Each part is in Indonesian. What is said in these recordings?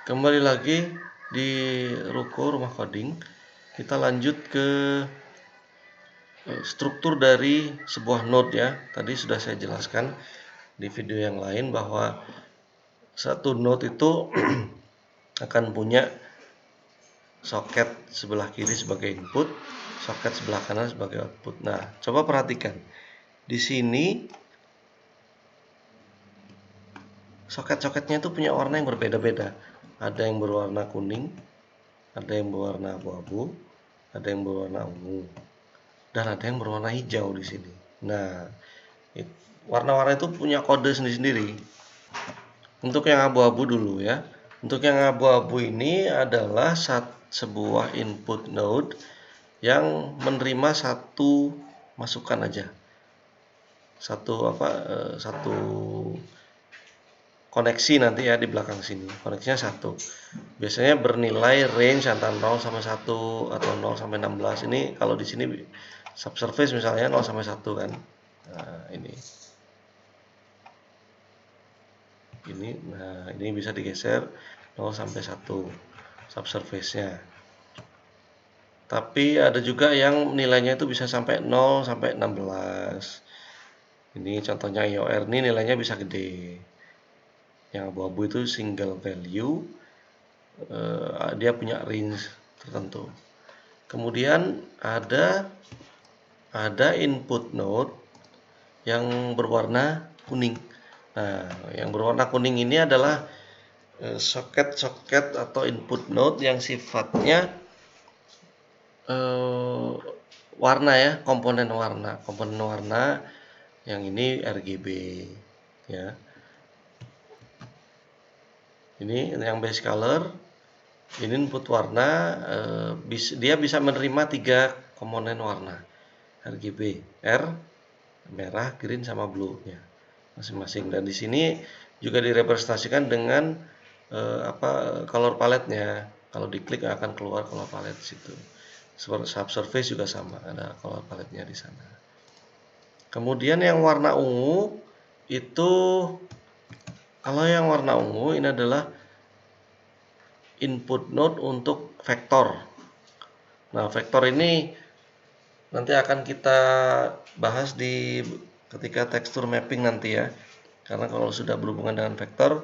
Kembali lagi di Ruko Rumah Coding. Kita lanjut ke struktur dari sebuah node ya. Tadi sudah saya jelaskan di video yang lain bahwa satu node itu akan punya soket sebelah kiri sebagai input, soket sebelah kanan sebagai output. Nah, coba perhatikan. Di sini soket-soketnya itu punya warna yang berbeda-beda. Ada yang berwarna kuning, ada yang berwarna abu-abu, ada yang berwarna ungu, dan ada yang berwarna hijau di sini. Nah, warna-warna itu punya kode sendiri-sendiri. Untuk yang abu-abu dulu ya. Untuk yang abu-abu ini adalah sebuah input node yang menerima satu masukan aja. Satu koneksi nanti ya di belakang sini. Koneksinya satu. Biasanya bernilai range antara 0 sampai 1 atau 0 sampai 16. Ini kalau di sini subsurface misalnya 0 sampai 1 kan. Nah, ini bisa digeser 0 sampai 1 subsurface-nya. Tapi ada juga yang nilainya itu bisa sampai 0 sampai 16. Ini contohnya IOR, ini nilainya bisa gede. Yang abu-abu itu single value, dia punya range tertentu. Kemudian ada input node yang berwarna kuning. Nah, yang berwarna kuning ini adalah soket-soket atau input node yang sifatnya warna ya, komponen warna yang ini RGB ya. Ini yang base color, ini input warna, dia bisa menerima 3 komponen warna RGB, R, merah, green sama blue ya masing-masing. Dan di sini juga direpresentasikan dengan color palette-nya. Kalau diklik akan keluar color palette di situ. Subsurface juga sama, ada color palette-nya di sana. Kemudian yang warna ungu itu, kalau yang warna ungu ini adalah input node untuk vektor. Nah, vektor ini nanti akan kita bahas ketika tekstur mapping nanti ya. Karena kalau sudah berhubungan dengan vektor,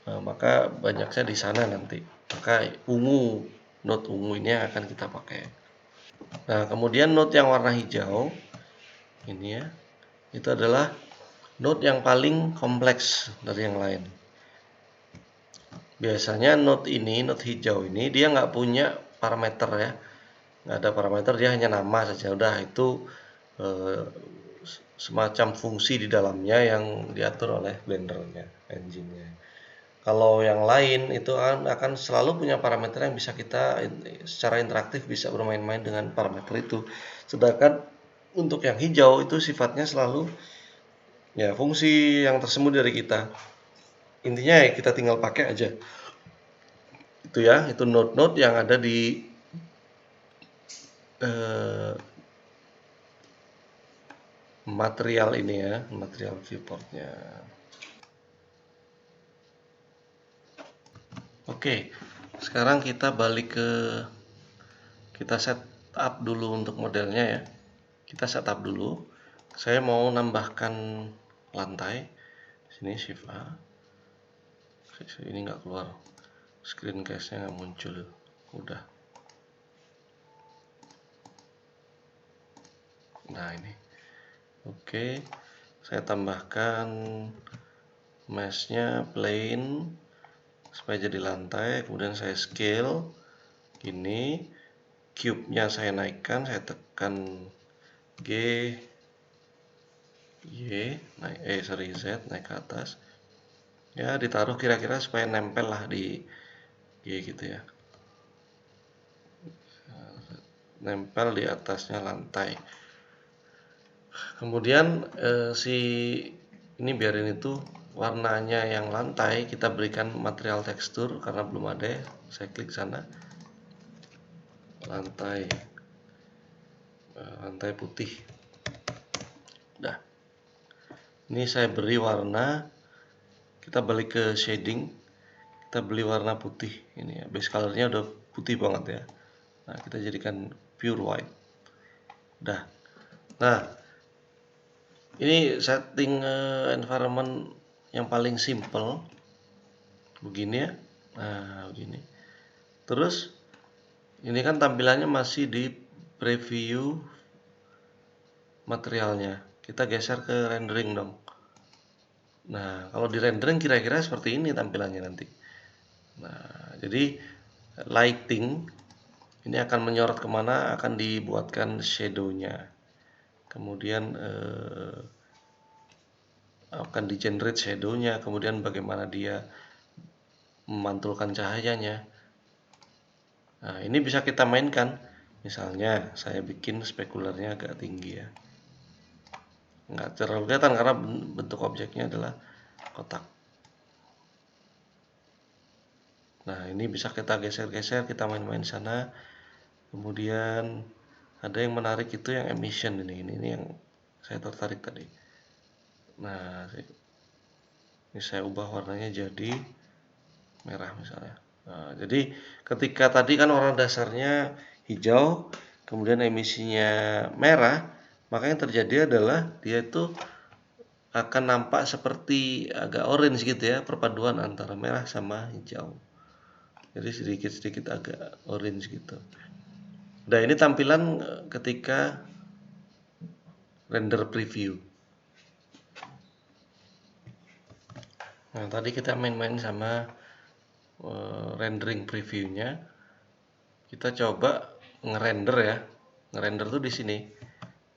maka banyaknya di sana nanti. Maka node ungu ini yang akan kita pakai. Nah, kemudian node yang warna hijau ini ya, itu adalah node yang paling kompleks dari yang lain. Biasanya node hijau ini dia nggak punya parameter ya, nggak ada parameter, dia hanya nama saja. Udah itu semacam fungsi di dalamnya yang diatur oleh Blender-nya, engine-nya. Kalau yang lain itu akan selalu punya parameter yang bisa kita secara interaktif bisa bermain-main dengan parameter itu. Sedangkan untuk yang hijau itu sifatnya selalu ya fungsi yang tersembunyi dari kita. Intinya ya kita tinggal pakai aja. Itu ya, itu node-node yang ada di material ini ya, material viewportnya. Oke, sekarang kita balik kita setup dulu untuk modelnya ya. Kita setup dulu. Saya mau nambahkan lantai. Sini shift A. Ini nggak keluar. Screen case-nya nggak muncul. Udah. Nah ini. Oke. Saya tambahkan mesh-nya plain supaya jadi lantai. Kemudian saya scale. Ini cube-nya saya naikkan. Saya tekan G, Y, naik Z naik ke atas. Ya, ditaruh kira-kira supaya nempel lah di Y gitu ya. Nempel di atasnya lantai. Kemudian ini biarin itu warnanya yang lantai kita berikan material tekstur karena belum ada. Saya klik sana. Lantai putih. Udah. Ini saya beri warna. Kita balik ke shading. kita beli warna putih ini ya, base colornya udah putih banget ya. Nah, kita jadikan pure white. Udah. Nah, ini setting environment yang paling simple begini ya. Nah, begini. Terus ini kan tampilannya masih di preview materialnya. Kita geser ke rendering dong. Nah, kalau di rendering kira-kira seperti ini tampilannya nanti. Nah, jadi lighting ini akan menyorot kemana, akan dibuatkan shadow-nya. Kemudian akan di-generate shadow-nya, kemudian bagaimana dia memantulkan cahayanya. Nah, ini bisa kita mainkan. Misalnya saya bikin spekulernya agak tinggi ya. Nggak terlalu kelihatan karena bentuk objeknya adalah kotak. Nah, ini bisa kita geser-geser, kita main-main sana. Kemudian ada yang menarik itu yang emission ini yang saya tertarik tadi. Nah, ini saya ubah warnanya jadi merah misalnya. Nah, jadi ketika tadi kan warna dasarnya hijau, kemudian emisinya merah, maka yang terjadi adalah dia itu akan nampak seperti agak orange gitu ya, perpaduan antara merah sama hijau. Jadi sedikit-sedikit agak orange gitu. Nah, ini tampilan ketika render preview. Nah, tadi kita main-main sama rendering previewnya. Kita coba ngerender ya. Ngerender tuh di sini.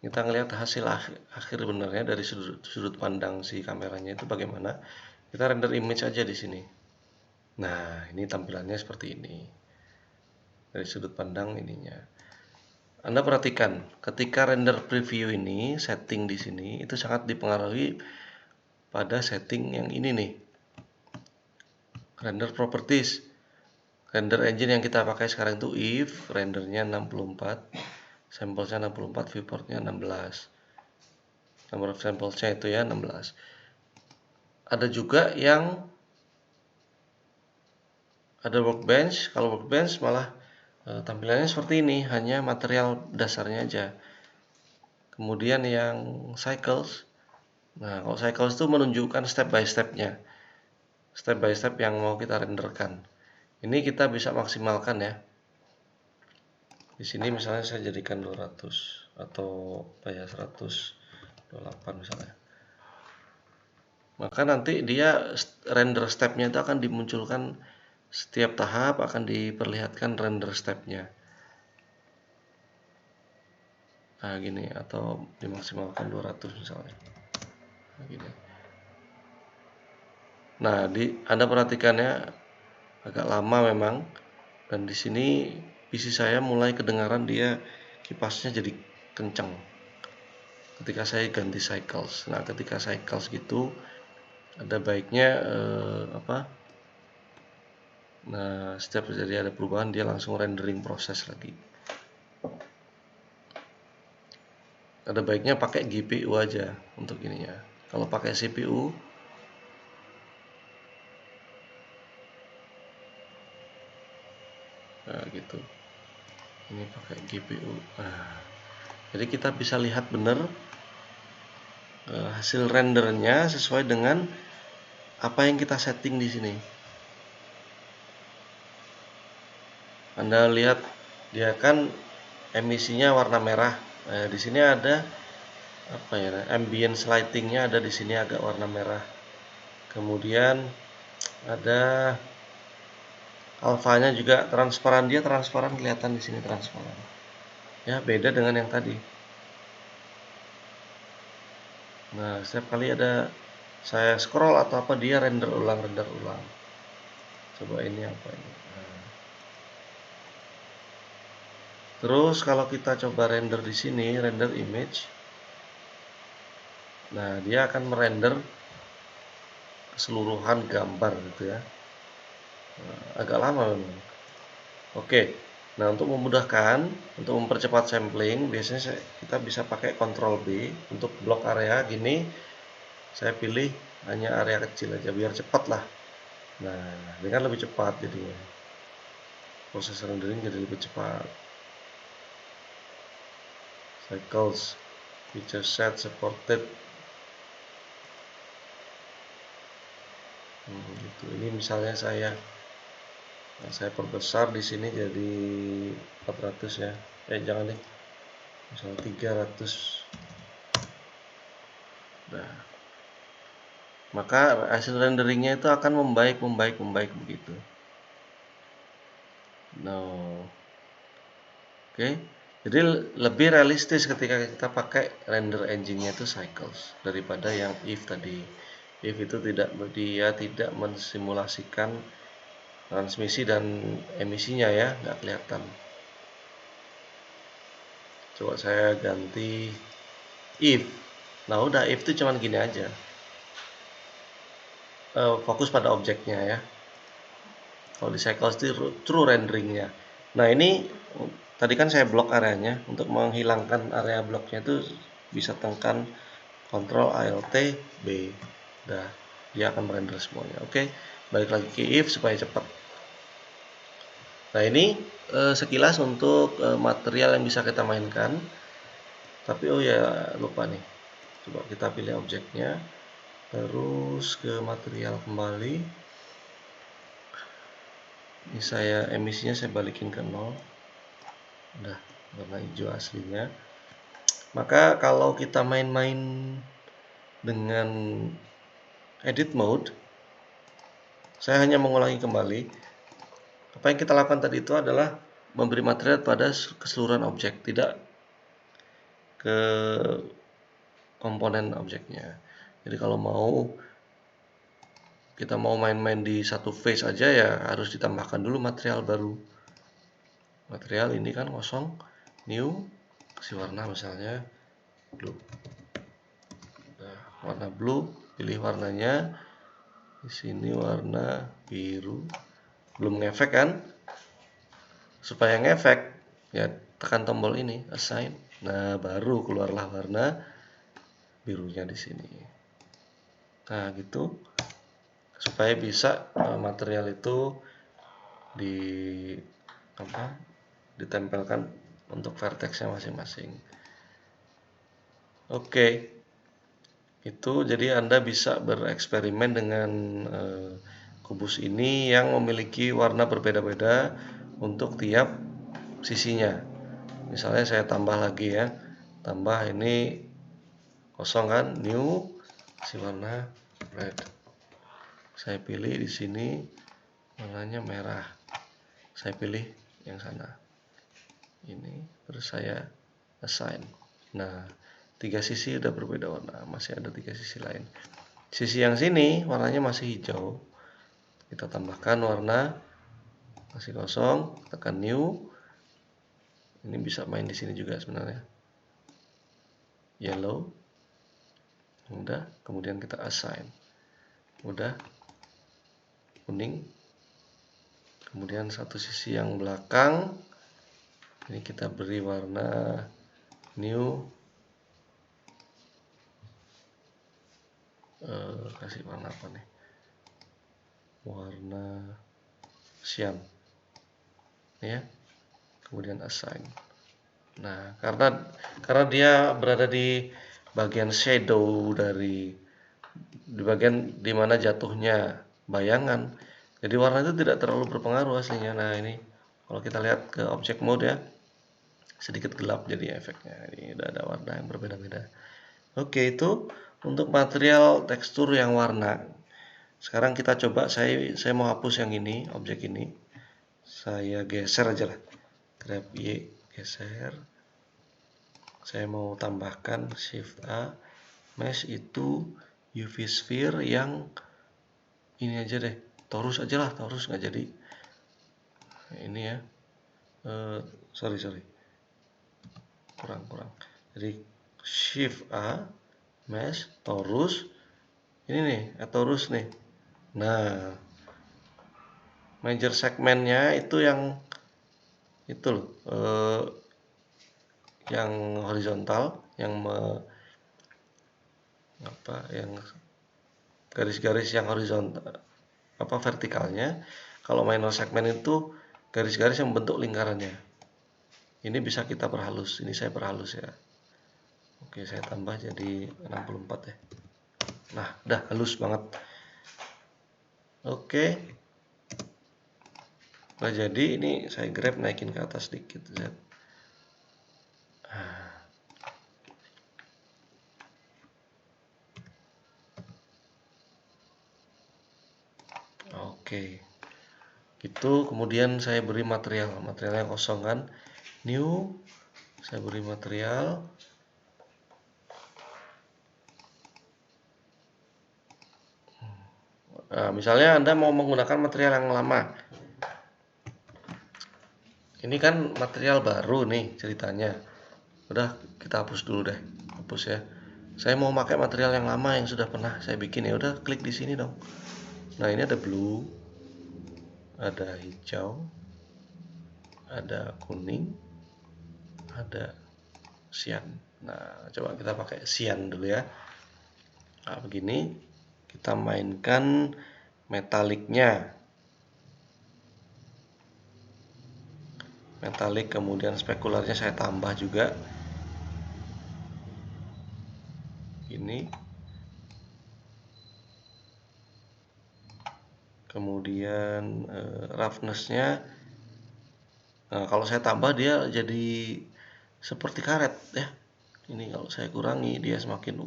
Kita ngelihat hasil akhir benernya dari sudut pandang si kameranya itu bagaimana. Kita render image aja di sini. Nah, ini tampilannya seperti ini. Dari sudut pandang ininya. Anda perhatikan, ketika render preview ini, setting di sini itu sangat dipengaruhi pada setting yang ini nih. Render properties. Render engine yang kita pakai sekarang itu if rendernya 64, sampelnya 64, viewportnya 16. Number of sampelsnya itu ya 16. Ada juga yang ada workbench. Kalau workbench malah tampilannya seperti ini, hanya material dasarnya aja. Kemudian yang cycles. Nah, kalau cycles itu menunjukkan step by step-nya. Step by step yang mau kita renderkan. Ini kita bisa maksimalkan ya. Di sini misalnya saya jadikan 200 atau apa ya 128 misalnya. Maka nanti dia render step-nya itu akan dimunculkan setiap tahap, akan diperlihatkan render step-nya. Nah, gini atau dimaksimalkan 200 misalnya. Nah, gini. Nah, Anda perhatikannya agak lama memang, dan di sini PC saya mulai kedengaran dia kipasnya jadi kencang ketika saya ganti cycles. Nah, ketika cycles gitu ada baiknya nah, setiap terjadi ada perubahan dia langsung rendering proses lagi. Ada baiknya pakai GPU aja untuk ininya. Kalau pakai CPU nah gitu. Ini pakai GPU. Nah, jadi kita bisa lihat benar hasil rendernya sesuai dengan apa yang kita setting di sini. Anda lihat dia kan emisinya warna merah. Nah, di sini ada apa ya? Ambience lightingnya ada di sini agak warna merah. Kemudian ada alfanya juga transparan, dia transparan, kelihatan di sini transparan. Ya, beda dengan yang tadi. Nah, setiap kali ada saya scroll atau apa dia render ulang. Coba ini apa ini? Nah. Terus kalau kita coba render di sini, render image. Nah, dia akan merender keseluruhan gambar gitu ya. Nah, agak lama memang. Oke. Nah, untuk memudahkan, untuk mempercepat sampling, biasanya kita bisa pakai Ctrl B untuk blok area gini. Saya pilih hanya area kecil aja biar cepat lah. Nah, ini kan lebih cepat jadinya. Proses rendering jadi lebih cepat. Cycles, feature set supported. Gitu. Ini misalnya saya perbesar di sini jadi 400 ya. Jangan deh. Misalnya 300. Nah, maka hasil renderingnya itu akan membaik begitu. No. Oke. Jadi lebih realistis ketika kita pakai render engine-nya itu cycles daripada yang if tadi. If itu dia tidak mensimulasikan transmisi dan emisinya ya, nggak kelihatan. Coba saya ganti if. Nah udah if itu cuman gini aja. Fokus pada objeknya ya. Kalau di cycles itu true renderingnya. Nah ini tadi kan saya blok areanya. Untuk menghilangkan area bloknya itu bisa tekan Ctrl Alt B. Dah, dia akan merender semuanya. Oke, balik lagi ke if supaya cepat. Nah ini sekilas untuk material yang bisa kita mainkan. Tapi oh ya lupa nih. Coba kita pilih objeknya. Terus ke material kembali. Ini emisinya saya balikin ke 0. Udah warna hijau aslinya. Maka kalau kita main-main dengan edit mode, saya hanya mengulangi kembali. Apa yang kita lakukan tadi itu adalah memberi material pada keseluruhan objek, tidak ke komponen objeknya. Jadi kalau kita mau main-main di satu face aja ya harus ditambahkan dulu material baru. Material ini kan kosong, new, kasih warna misalnya blue. Nah, warna blue, pilih warnanya. Di sini warna biru. Belum ngefek kan? Supaya ngefek ya tekan tombol ini assign. Nah, baru keluarlah warna birunya di sini. Nah, gitu. Supaya bisa material itu ditempelkan untuk vertexnya masing-masing. Oke. Itu jadi Anda bisa bereksperimen dengan kubus ini yang memiliki warna berbeda-beda untuk tiap sisinya. Misalnya saya tambah lagi ya, tambah ini kosong kan, new, kasih warna red. Saya pilih di sini warnanya merah. Saya pilih yang sana. Ini terus saya assign. Nah, 3 sisi udah berbeda warna, masih ada 3 sisi lain. Sisi yang sini warnanya masih hijau. Kita tambahkan warna, masih kosong, tekan new. Ini bisa main di sini juga sebenarnya. Yellow. Udah, kemudian kita assign. Udah. Kuning. Kemudian satu sisi yang belakang ini kita beri warna new. Kasih warna apa nih? Warna cyan ya, kemudian assign. Nah, karena dia berada di bagian shadow di bagian dimana jatuhnya bayangan, jadi warna itu tidak terlalu berpengaruh aslinya. Nah, ini kalau kita lihat ke object mode ya, sedikit gelap jadi efeknya. Ini udah ada warna yang berbeda-beda. Oke, itu untuk material tekstur yang warna. Sekarang kita coba, saya mau hapus yang ini, objek ini. Saya geser aja lah. Grab Y, geser. Saya mau tambahkan Shift A. Mesh itu UV sphere yang ini aja deh. Torus aja lah, torus nggak jadi. Ini ya. Sorry. Kurang. Jadi Shift A, Mesh, torus. Ini nih, torus nih. Nah, major segmennya itu yang itu loh, yang horizontal, yang garis-garis yang horizontal, vertikalnya. Kalau minor segment itu garis-garis yang membentuk lingkarannya. Ini bisa kita perhalus. Ini saya perhalus ya. Oke, saya tambah jadi 64 ya. Nah, udah halus banget. Oke. Nah, jadi ini saya grab naikin ke atas sedikit. Oke. Itu kemudian saya beri materialnya kosong kan. New, saya beri material. Nah, misalnya Anda mau menggunakan material yang lama. Ini kan material baru nih ceritanya. Udah, kita hapus dulu deh. Hapus ya. Saya mau pakai material yang lama yang sudah pernah saya bikin ya. Udah, klik di sini dong. Nah, ini ada blue, ada hijau, ada kuning, ada cyan. Nah, coba kita pakai cyan dulu ya. Nah, begini. Kita mainkan metaliknya. Metalik, kemudian spekularnya saya tambah juga. Ini. Kemudian roughness-nya. Nah, kalau saya tambah dia jadi seperti karet ya. Ini kalau saya kurangi dia semakin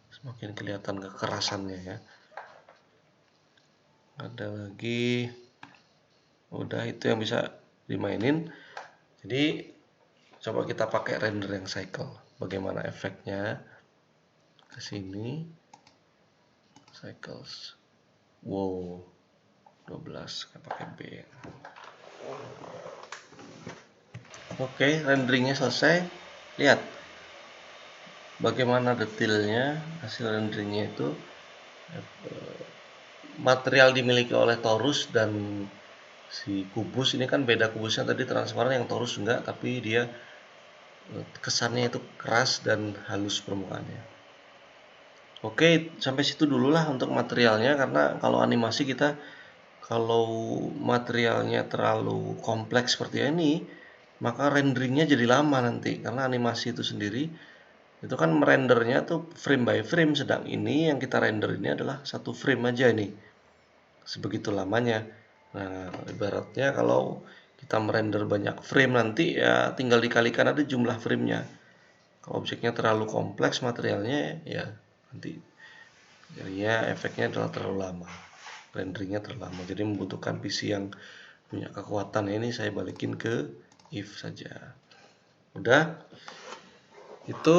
semakin kelihatan kekerasannya ya. Ada lagi. Udah, itu yang bisa dimainin. Jadi coba kita pakai render yang cycle. Bagaimana efeknya? Ke sini. Cycles. Wow. 12 kita pakai B. Oke, renderingnya selesai. Lihat bagaimana detailnya hasil renderingnya itu. Material dimiliki oleh torus dan si kubus ini kan beda, kubusnya tadi transparan, yang torus enggak, tapi dia kesannya itu keras dan halus permukaannya. Oke, sampai situ dulu lah untuk materialnya, karena kalau animasi kita kalau materialnya terlalu kompleks seperti ini, maka renderingnya jadi lama nanti, karena animasi itu sendiri itu kan merendernya tuh frame by frame, sedang ini yang kita render ini adalah satu frame aja ini, sebegitu lamanya. Nah, ibaratnya kalau kita merender banyak frame nanti ya tinggal dikalikan ada jumlah framenya. Kalau objeknya terlalu kompleks materialnya ya nanti jadinya efeknya adalah terlalu lama, renderingnya terlalu lama, jadi membutuhkan PC yang punya kekuatan. Ini saya balikin ke if saja. Udah, itu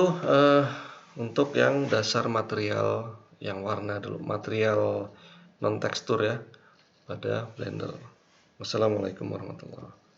untuk yang dasar material yang warna dulu, material non tekstur ya pada Blender. Wassalamualaikum warahmatullahi wabarakatuh.